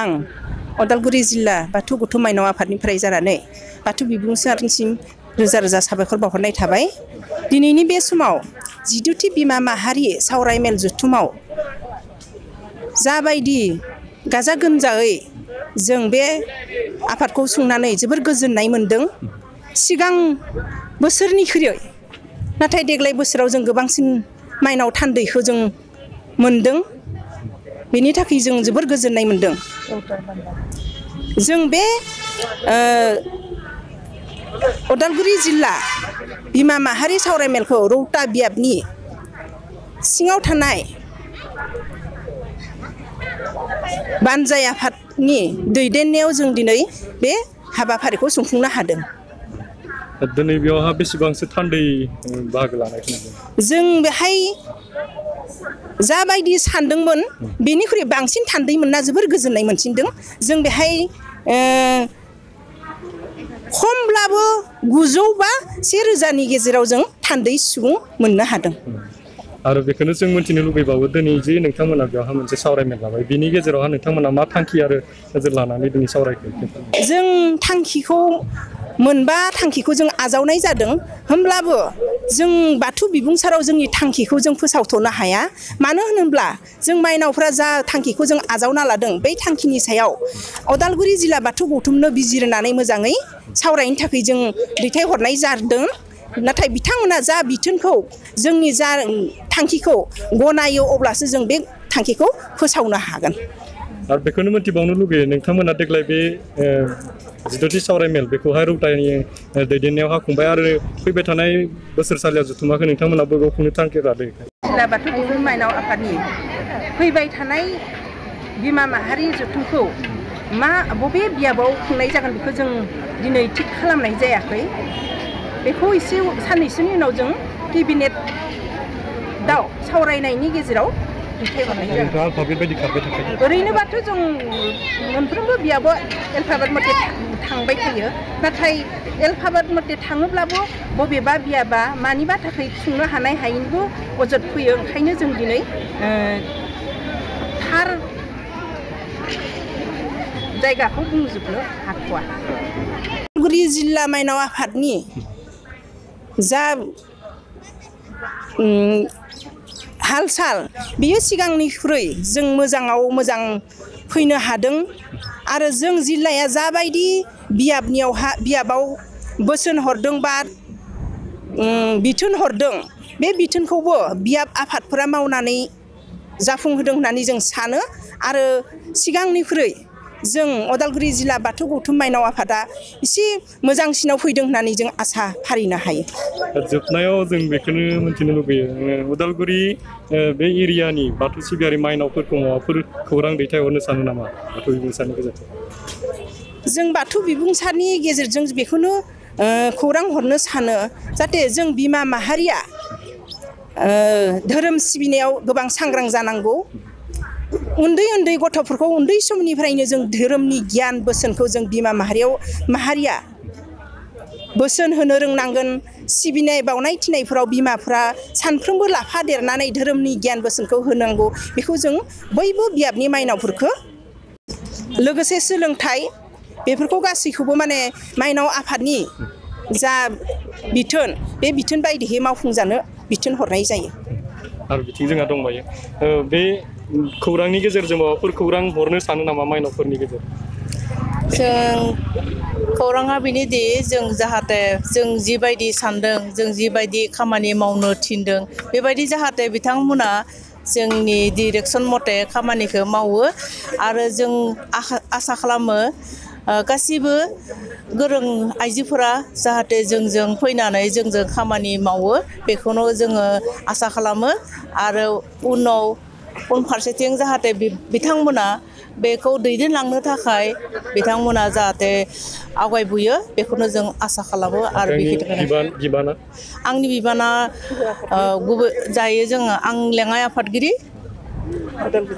आं उदालगुरि जिल्ला बाथौ गौथुम माइनाव आफादनिफ्राय जानानै बाथौ बिबुंसारनिसिम रोजा रोजा साबायखर बावहरनाय थाबाय। दिनैनि बे समाव 14थि बिमा माहारि सावरायमेल जथुमाव जाबायदि गाजा गोमजायै जों बे आफादखौ खुंनानै जोबोर गोजोननाय मोन्दों। सिगां बोसोरनिख्रुइ नाथाय देग्लाय बोसोराव जों गोबांसिन माइनाव थान्दैखौ जों मोन्दों। बेनि थाखाय जों जोबोर गोजोननाय मोन्दों। जों बे उदालगुरि जिल्ला बिमा माहारि सावरायमेलखौ रौता बियाबनि सिङाव थानाय बानजाय आफादनि दैदेननायाव जों दिनै बे हाबाफारिखौ खुंफुंनो हादों। दिनै बेयावहा बेसेबांसो थान्दै बाहागो लानायखौ नुदों? जों बेहाय जाबायदि सानदोंमोन बेनिख्रुइ बांसिन थान्दै मोनना जोबोर गोजोननाय मोनसिनदों। जों बेहाय खमब्लाबो 900 बा 1000नि गेजेराव जों थान्दै सुबुं मोननो हादों। आरो बेखौनो जों मिथिनो लुबैबावो दिनै जे नोंथांमोना बेवहा मोनसे सावरायमेल लाबाय बिनि गेजेरावहा नोंथांमोना मा थांखि आरो नोजोर लानानै दिनै सावरायखो? जों थांखिखौ मोनबा थांखिखौ जों आजावनाय जादों। होमब्लाबो जों बाथौ बिबुंसाराव जोंनि थांखिखौ जों फोसावथ'नो हाया। मानो होनोब्ला जों माइनावफ्रा जा थांखिखौ जों आजावना लादों बै थांखिनि सायाव उदालगुरि जिल्ला बाथौ गौथुमनो बिजिरनानै मोजाङै सावरायनो थाखाय जों दैथायहरनाय जादों। नाथाय बिथांमोना जा बिथोनखौ जोंनि जा थांखिखौ गनायो अब्लासो जों बे थांखिखौ फोसावनो हागोन। आरो बेखौनो मिथिबावनो लुगैयो नोंथांमोना देग्लाय बे 14थि सावरायमेल बेखौहाय रौतानि दैदेननायावहा खुंबाय आरो फैबाय थानाय बोसोरसालियाव जथुमाखौ नोंथांमोना बबेयाव खुंनो थांखि लादों? जिल्ला बाथौ गौथुम माइनाव आफादनि फैबाय थानाय बिमा माहारि जथुमखौ बबे बियाबाव खुंनाय जागोन बेखौ जों दिनै थिग खालामनाय जायाखै। बेखौ एसे साननैसोनि उनाव जों केबिनेटआव सावरायनायनि गेजेराव दैथायहरनाय जागोन। ओरैनोबाथ' जों मोनफ्रोमबो बियाबाव एलफाबेट मथे थांबाय थायो। नाथाय एलफाबेट मथे थाङोब्लाबो बबेबा बियाबा मानिबा थाखाय खुंनो हानाय हायिनिबो अजद फैयो। ओंखायनो जों दिनै थार जायगाखौ बुंजोबनो हाथ'वा। उदालगुरि जिल्ला माइनाव आफादनि जा हाल साल बियो सिगांनिख्रुइ जों मोजाङाव मोजां फैनो हादों। आरो जों जिल्लाया जाबायदि बियाबाव बोसोन हरदों बा बिथोन हरदों बे बिथोनखौबो बियाब आफादफोरा मावनानै जाफुंहोदों होननानै जों सानो। आरो सिगांनिख्रुइ जों उदालगुरि जिल्ला बाथौ गौथुम माइनाव आफादा एसे मोजांसिनाव फैदों होननानै जों आसा फारिनो हायो। जोबनायाव जों बेखौनो मिथिनो लुबैयो उदालगुरि बे एरियानि बाथौ सिबियारि माइनावफोरखौ माबाफोर खौरां दैथायहरनो सानो नामा बाथौ बिबुंसारनि गेजेरजों? जों बाथौ बिबुंसारनि गेजेरजों बेखौनो खौरां हरनो सानो जाहाथे जों बिमा माहारिया धोरोम सिबिनायाव गोबां सांग्रां जानांगौ। उन्दै उन्दै गथ'फोरखौ उन्दै समनिफ्रायनो जों धोरोमनि गियान बोसोनखौ जों बिमा माहारिया बोसोन होनो रोंनांगोन। सिबिनाय बावनाय थिनायफोराव बिमाफ्रा सानफ्रोमबो लाफा देरनानै धोरोमनि गियान बोसोनखौ होनांगौ। बेखौ जों बयबो बियाबनि माइनावफोरखौ लोगोसे सोलोंथाइ बेफोरखौ गासैखौबो माने माइनाव आफादनि जा बिथोन बे बिथोन बायदियै मावफुंजानो बिथोन हरनाय जायो। आरो बिथिं जोंहा दंबायो बे खौरांनि गेजेरजों माबाफोर खौरां हरनो सानो नामा माइनावफोरनि गेजेरजों? जों खौराङा बेनोदि जों जाहाथे जों जिबायदि सानदों जों जिबायदि खामानि मावनो थिनदों बेबायदि जाहाथे बिथांमोना जोंनि डिरेक्सन मथे खामानिखौ मावो। आरो जों आसा खालामो गासिबो गोरों आइजोफोरा जाहाथे जोंजों फैनानै जोंजों खामानि मावो बेखौनो जोङो आसा खालामो। आरो उनफारसेथिं जाहाथे बिथांमोना बेखौ दैदेनलांनो थाखाय बिथांमोना जाहाथे आवगायबोयो बेखौनो जों आसा खालामो। आरो आंनि बिबाना गुबै जायो जोङो आं लेङाइ आफादगिरि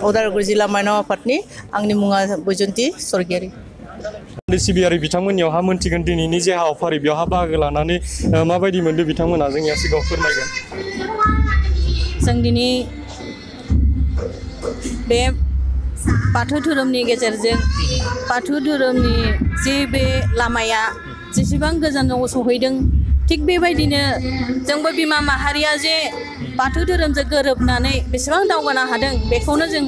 उदालगुरि जिल्ला माइनाव आफादनि आंनि मुङा बैजयन्ति स्वर्गियारि। सिबियारि बिथांमोननियावहा मोनथिगोन दिनैनि जे हाबाफारि बेयावहा बाहागो लानानै माबायदि मोनदों बिथांमोना जोंनिया सिगाङाव फोरमायगोन। जों दिनै बे बाथौ धोरोमनि गेजेरजों बाथौ धोरोमनि जे बे लामाया जेसेबां गोजानाव सहैदों थिग बेबायदिनो जोंबो बिमा माहारिया जे बाथौ धोरोमजों गोरोबनानै बेसेबां दावगानो हादों बेखौनो जों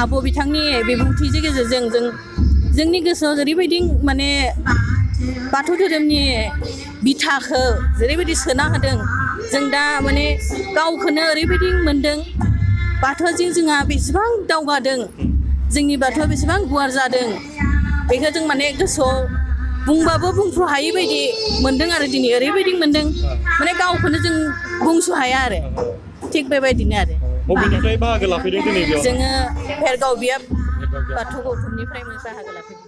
आब' बिथांनि बिबुंथिनि गेजेरजों जोंनि गोसोआव जेरैबायदि माने बाथौ धोरोमनि बिथाखौ जेरैबायदि सोना होदों जों दा माने गावखौनो ओरैबायदि मोन्दों बाथौजों जोंहा बेसेबां दावगादों जोंनि बाथौआ बेसेबां गुवार जादों बेखौ जों माने गोसोआव बुंबाबो बुंथ्र' हायि बायदि मोन्दों आरो दिनै ओरैबायदि मोन्दों माने गावखौनो जों बुंस' हाया आरो थिग बेबायदिनो आरो बबेनिफ्राय बाहागो लाफैदों दिनै बेयाव जोङो भेरगाव बियाब बाथौ गौथुमनिफ्राय बाहागो लाफैदों